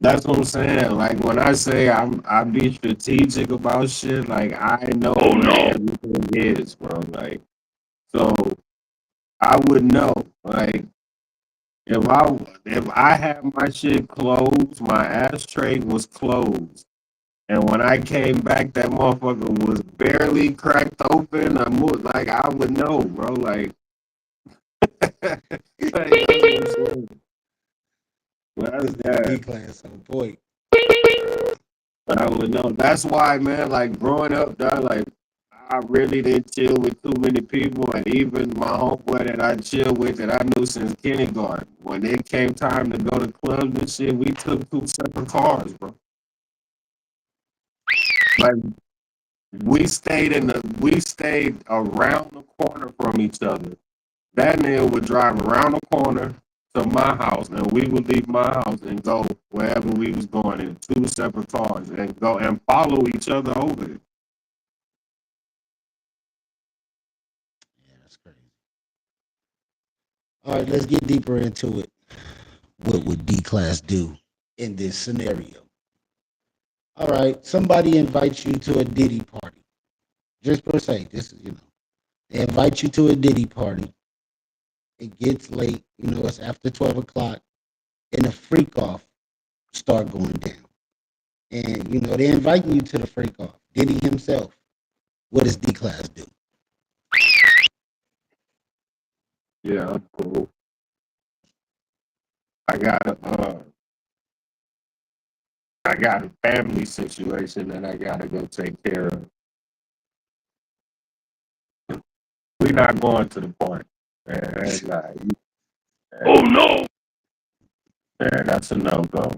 Speaker 2: that's what I'm saying. Like when I say I be strategic about shit, like I know where everything is, bro. Like so I would know. Like if I had my shit closed, my ashtray was closed. And when I came back, that motherfucker was barely cracked open. Like I would know, bro. Like, like that's what I'm saying.
Speaker 1: This
Speaker 2: That's
Speaker 1: nigga D
Speaker 2: that.
Speaker 1: class on point.
Speaker 2: But I would know. That's why, man. Like growing up, dog, like I really didn't chill with too many people, and even my homeboy that I chill with that I knew since kindergarten. When it came time to go to clubs and shit, we took two separate cars, bro. Like we stayed around the corner from each other. That nigga would drive around the corner to my house, and we would leave my house and go wherever we was going in two separate cars and go and follow each other over it.
Speaker 1: Yeah, that's crazy. All right, let's get deeper into it. What would D class do in this scenario? All right, somebody invites you to a Diddy party. Just per se, this is they invite you to a Diddy party. It gets late, it's after 12 o'clock, and the freak off start going down. And they're inviting you to the freak off. Diddy himself. What does D class do?
Speaker 2: Yeah, cool. I got a I got a family situation that I gotta go take care of. We're not going to the party. Man, that's not, man, that's a no go.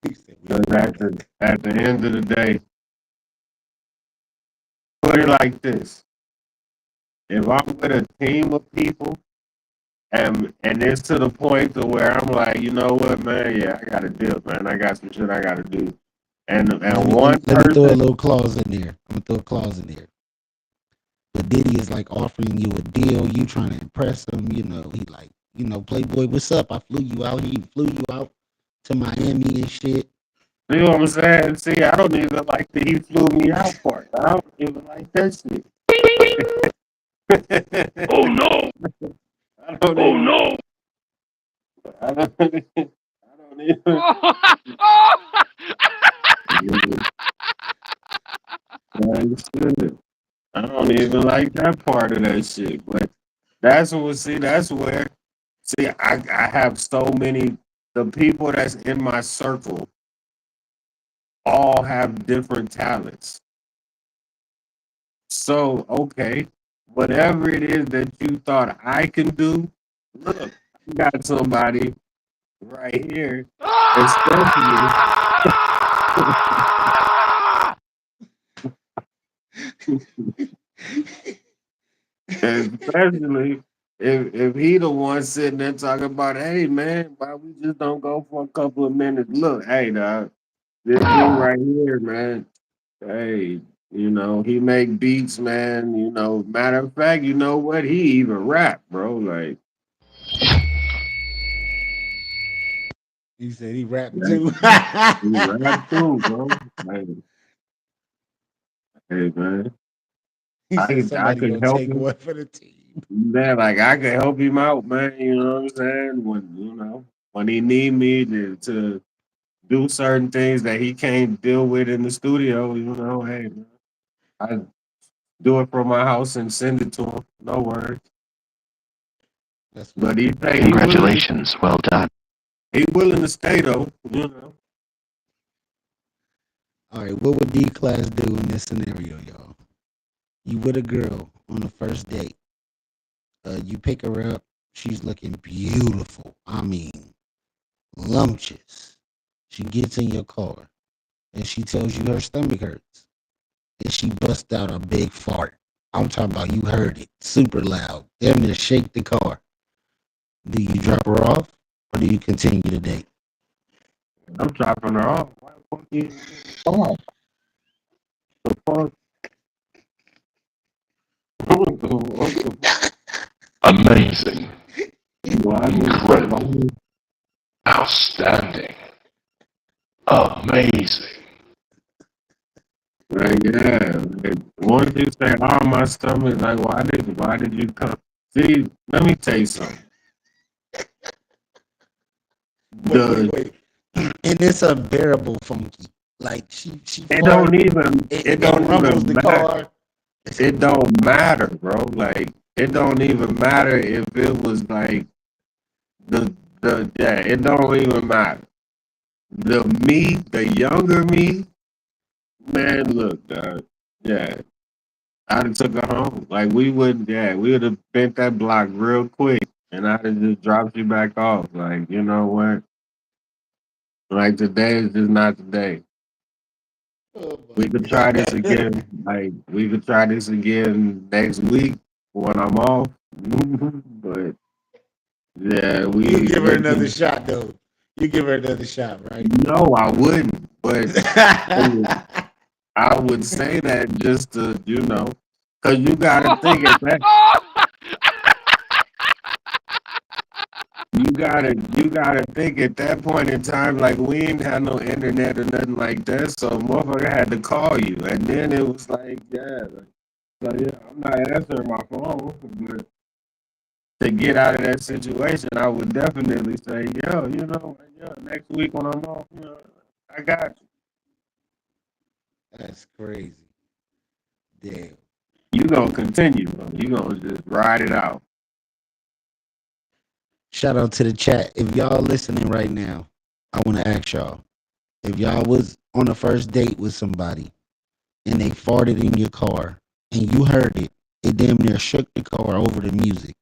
Speaker 1: He said we
Speaker 2: Because
Speaker 1: ain't doing that.
Speaker 2: at the end of the day, put it like this: if I'm with a team of people and it's to the point to where I'm like, you know what, man, yeah, I got to dip, man. I got some shit I got to do.
Speaker 1: Let
Speaker 2: And
Speaker 1: me let me
Speaker 2: one
Speaker 1: let me throw a
Speaker 2: person,
Speaker 1: little clause in there. I'm gonna throw a clause in there. But Diddy is like offering you a deal. You trying to impress him. He like, Playboy, what's up? I flew you out. He flew you out to Miami and shit.
Speaker 2: you know what I'm saying? See, I don't even like the he flew me out part. I don't even like that shit. I don't even. I don't, I don't even. Understood. I don't even like that part of that shit. But that's where see I have so many the people that's in my circle all have different talents. So okay, whatever it is that you thought I can do, look, I got somebody right here, especially especially if he the one sitting there talking about, hey man, why we just don't go for a couple of minutes? Look, hey dog, this dude right here, man. Hey, he make beats, man. Matter of fact, you know what? He even rap, bro. Like
Speaker 1: He said he rapped
Speaker 2: Yeah,
Speaker 1: too.
Speaker 2: he rap too, bro. Hey, man,
Speaker 1: He said
Speaker 2: I
Speaker 1: somebody
Speaker 2: could
Speaker 1: gonna
Speaker 2: help
Speaker 1: take
Speaker 2: him.
Speaker 1: one for the team.
Speaker 2: Man, like I could help him out, man. You know what I'm saying? When he need me to do certain things that he can't deal with in the studio, hey, man, I do it from my house and send it to him. No worries.
Speaker 1: That's what's
Speaker 2: But
Speaker 1: up.
Speaker 2: he say
Speaker 3: Congratulations. Well done.
Speaker 2: he willing to stay though. You know.
Speaker 1: All right, what would D class do in this scenario, y'all? You with a girl on the first date. You pick her up. She's looking beautiful. I mean, lumptious. She gets in your car and she tells you her stomach hurts. And she busts out a big fart. I'm talking about you heard it super loud. Damn near shake the car. Do you drop her off or do you continue the date?
Speaker 2: I'm dropping her off. Why the fuck you oh, the fuck?
Speaker 3: Amazing.
Speaker 2: Why
Speaker 3: Incredible. Outstanding. Amazing.
Speaker 2: Like, yeah. Like, once you say, "Oh, my stomach," like, why did you come? See, let me tell you something. The
Speaker 1: Wait. And it's unbearable funky. Like she
Speaker 2: it
Speaker 1: fart,
Speaker 2: don't even it
Speaker 1: it
Speaker 2: don't
Speaker 1: rumbles
Speaker 2: even
Speaker 1: the
Speaker 2: matter.
Speaker 1: car.
Speaker 2: It don't matter, bro. Like it don't even matter if it was like the yeah. It don't even matter. The younger me, man. Look, yeah. I'd have took her home. Like we would have bent that block real quick, and I'd have just dropped you back off. Like, you know what? Like today is just not the day.
Speaker 1: Oh
Speaker 2: We
Speaker 1: my
Speaker 2: could try this
Speaker 1: god.
Speaker 2: again. Like we could try this again next week when I'm off. But yeah,
Speaker 1: You
Speaker 2: we
Speaker 1: give her
Speaker 2: it
Speaker 1: another
Speaker 2: just
Speaker 1: shot though. You give her another shot, right?
Speaker 2: no, I wouldn't. But I would say that just to because you got to think at that you gotta think at that point in time, like we ain't had no internet or nothing like that, so motherfucker had to call you, and then it was like, yeah, yeah, I'm not answering my phone, but to get out of that situation, I would definitely say, yo, next week when I'm off, I got you.
Speaker 1: That's crazy. Damn.
Speaker 2: You gonna continue, bro. You gonna just ride it out.
Speaker 1: Shout out to the chat. If y'all listening right now, I want to ask y'all. If y'all was on a first date with somebody and they farted in your car and you heard it, it damn near shook the car over the music.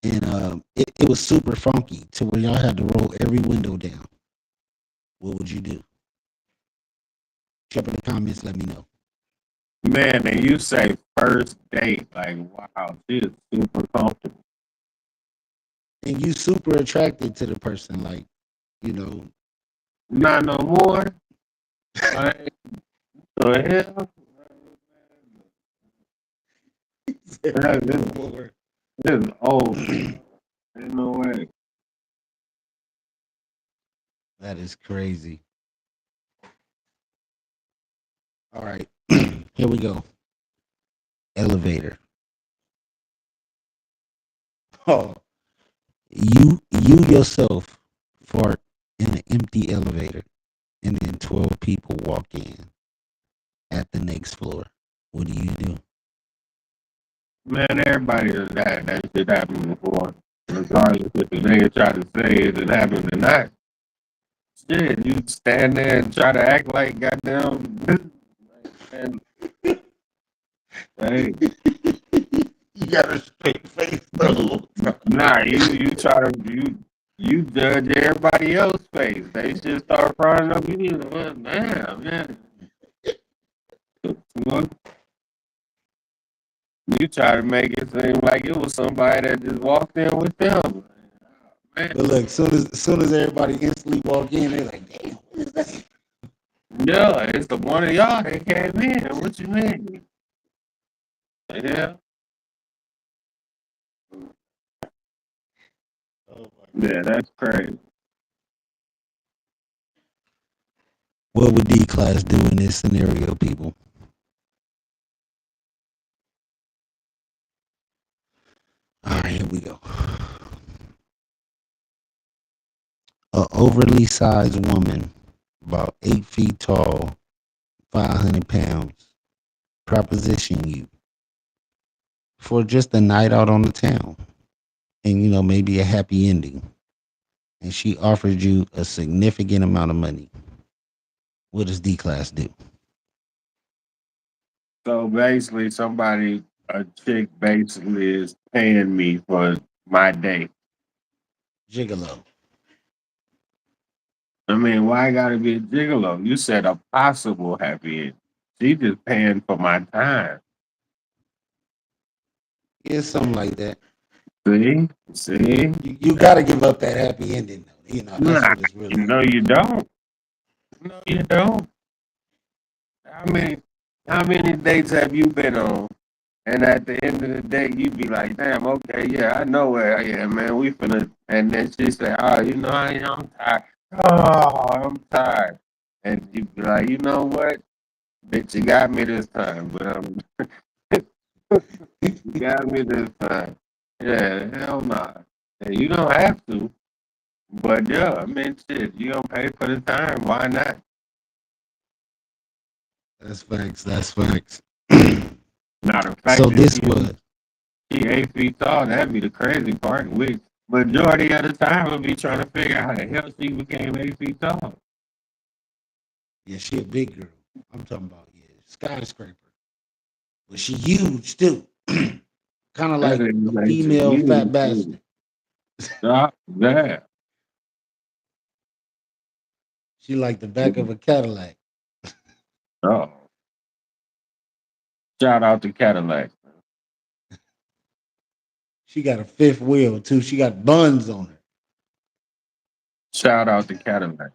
Speaker 1: And it was super funky to where y'all had to roll every window down. What would you do? Drop in the comments, let me know.
Speaker 2: Man, and you say first date, like, wow, she is super comfortable.
Speaker 1: And you super attracted to the person, like, you know,
Speaker 2: Not no more. Like, the hell? That
Speaker 1: no
Speaker 2: is,
Speaker 1: more.
Speaker 2: this is old. Ain't no way.
Speaker 1: That is crazy. All right, here we go. Elevator. Oh, you yourself fart in an empty elevator, and then 12 people walk in at the next floor. What do you do?
Speaker 2: Man, everybody does that. That shit happened before. Regardless if the nigga try to say it happened or not. Shit, you stand there and try to act like goddamn. Man, hey,
Speaker 1: You got a straight face, though.
Speaker 2: nah, you try to you judge everybody else's face. They just start frying up. You need to, well, damn, man. You know, you try to make it seem like it was somebody that just walked in with them. Man,
Speaker 1: But look, soon as everybody instantly walk in, they're like, "Damn, what is that?"
Speaker 2: yeah, it's the one of y'all that came in. What you mean? Yeah,
Speaker 1: Oh my
Speaker 2: yeah,
Speaker 1: god.
Speaker 2: that's crazy.
Speaker 1: What would D class do in this scenario, people? All right, here we go. A overly sized woman, about 8 feet tall, 500 pounds, proposition you for just a night out on the town, and maybe a happy ending. And she offered you a significant amount of money. What does D class do?
Speaker 2: So basically, a chick basically is paying me for my day.
Speaker 1: Gigolo.
Speaker 2: I mean, why gotta be a gigolo? You said a possible happy ending. She just paying for my time.
Speaker 1: Yeah, something like that.
Speaker 2: See?
Speaker 1: You got to give up that happy ending, though. That's
Speaker 2: Nah,
Speaker 1: what it's really
Speaker 2: you
Speaker 1: going
Speaker 2: know
Speaker 1: to
Speaker 2: you
Speaker 1: be.
Speaker 2: don't. No, you don't. How many how many dates have you been on? And at the end of the day, you be like, damn, okay, yeah, I know where I am, man. We finna, and then she say, oh, I'm tired. Oh, I'm tired. And you be like, you know what? Bitch, you got me this time, but you got me this time. Yeah, hell nah. And you don't have to, but yeah, I mean, shit, you don't pay for the time. Why not?
Speaker 1: That's facts. That's facts.
Speaker 2: Now, the
Speaker 1: So
Speaker 2: fact that
Speaker 1: this was,
Speaker 2: she 8 feet tall, that'd be the crazy part. We majority of the time we'll be trying to figure out how the hell she became 8 feet tall.
Speaker 1: yeah, she a big girl. I'm talking about, yeah, skyscraper. But she huge, too. Kind of
Speaker 2: That
Speaker 1: like
Speaker 2: is
Speaker 1: a
Speaker 2: like to
Speaker 1: female fat
Speaker 2: you too.
Speaker 1: bastard.
Speaker 2: Stop that.
Speaker 1: She like the back of a Cadillac.
Speaker 2: Oh, shout out to Cadillac.
Speaker 1: She got a fifth wheel, too. She got buns on her.
Speaker 2: Shout out to Cadillac.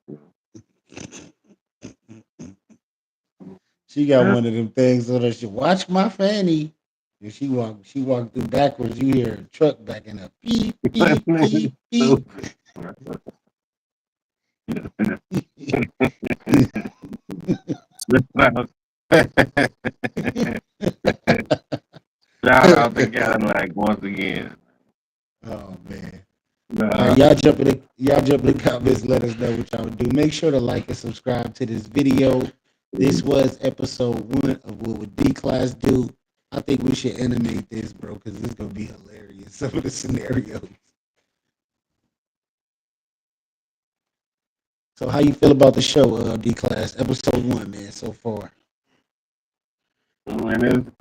Speaker 1: She got one of them things so that she watch my fanny. And she walked through backwards. You hear a truck backing up. Beep, beep, beep, beep.
Speaker 2: Stupid. Shout out to Cadillac once again.
Speaker 1: Oh man. All right,
Speaker 2: Uh,
Speaker 1: y'all jump in the comments, let us know what y'all would do. Make sure to like and subscribe to this video. This was episode 1 of What Would D Class Do. I think we should animate this, bro, because it's gonna be hilarious. Some of the scenarios. So how you feel about the show, D Class? Episode 1, man, so far.
Speaker 2: and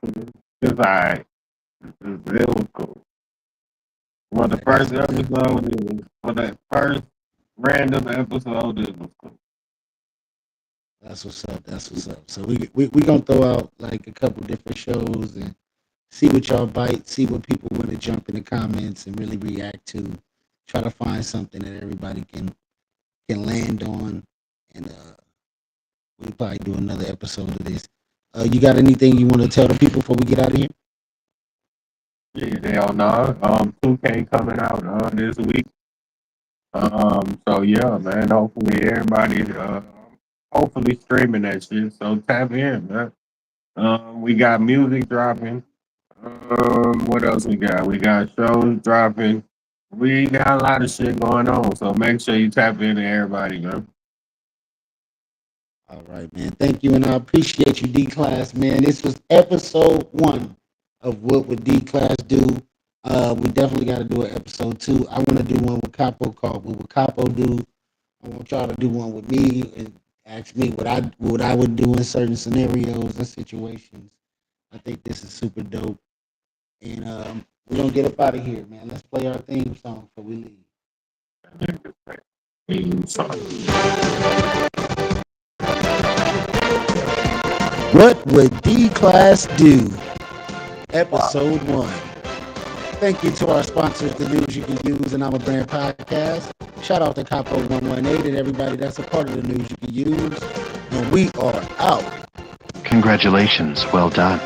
Speaker 2: it's all right. It was cool. Well, the
Speaker 1: That's
Speaker 2: first
Speaker 1: what's up.
Speaker 2: episode is for the first random episode. It was cool.
Speaker 1: That's what's up. That's what's up. So we gonna throw out like a couple different shows and see what y'all bite, see what people want to jump in the comments and really react to. Try to find something that everybody can land on, and we'll probably do another episode of this. You got anything you want to tell the people before we get out of here?
Speaker 2: Yeah, they all know. 2K coming out this week. So yeah, man. Hopefully everybody, hopefully streaming that shit. So tap in, man. We got music dropping. What else we got? We got shows dropping. We got a lot of shit going on. So make sure you tap into everybody, man.
Speaker 1: All right, man. Thank you, and I appreciate you, D Class, man. This was episode 1 of What Would D Class Do. We definitely got to do an episode 2. I want to do one with Capo called What Would Capo Do. I want y'all to do one with me and ask me what I would do in certain scenarios and situations. I think this is super dope. And we're gonna get up out of here, man. Let's play our theme song before we leave. What would D Class do? Episode 1. Thank you to our sponsors, the News You Can Use and I'm a Brand Podcast. Shout out to Capo 118 and everybody that's a part of the News You Can Use. And we are out.
Speaker 3: Congratulations, well done.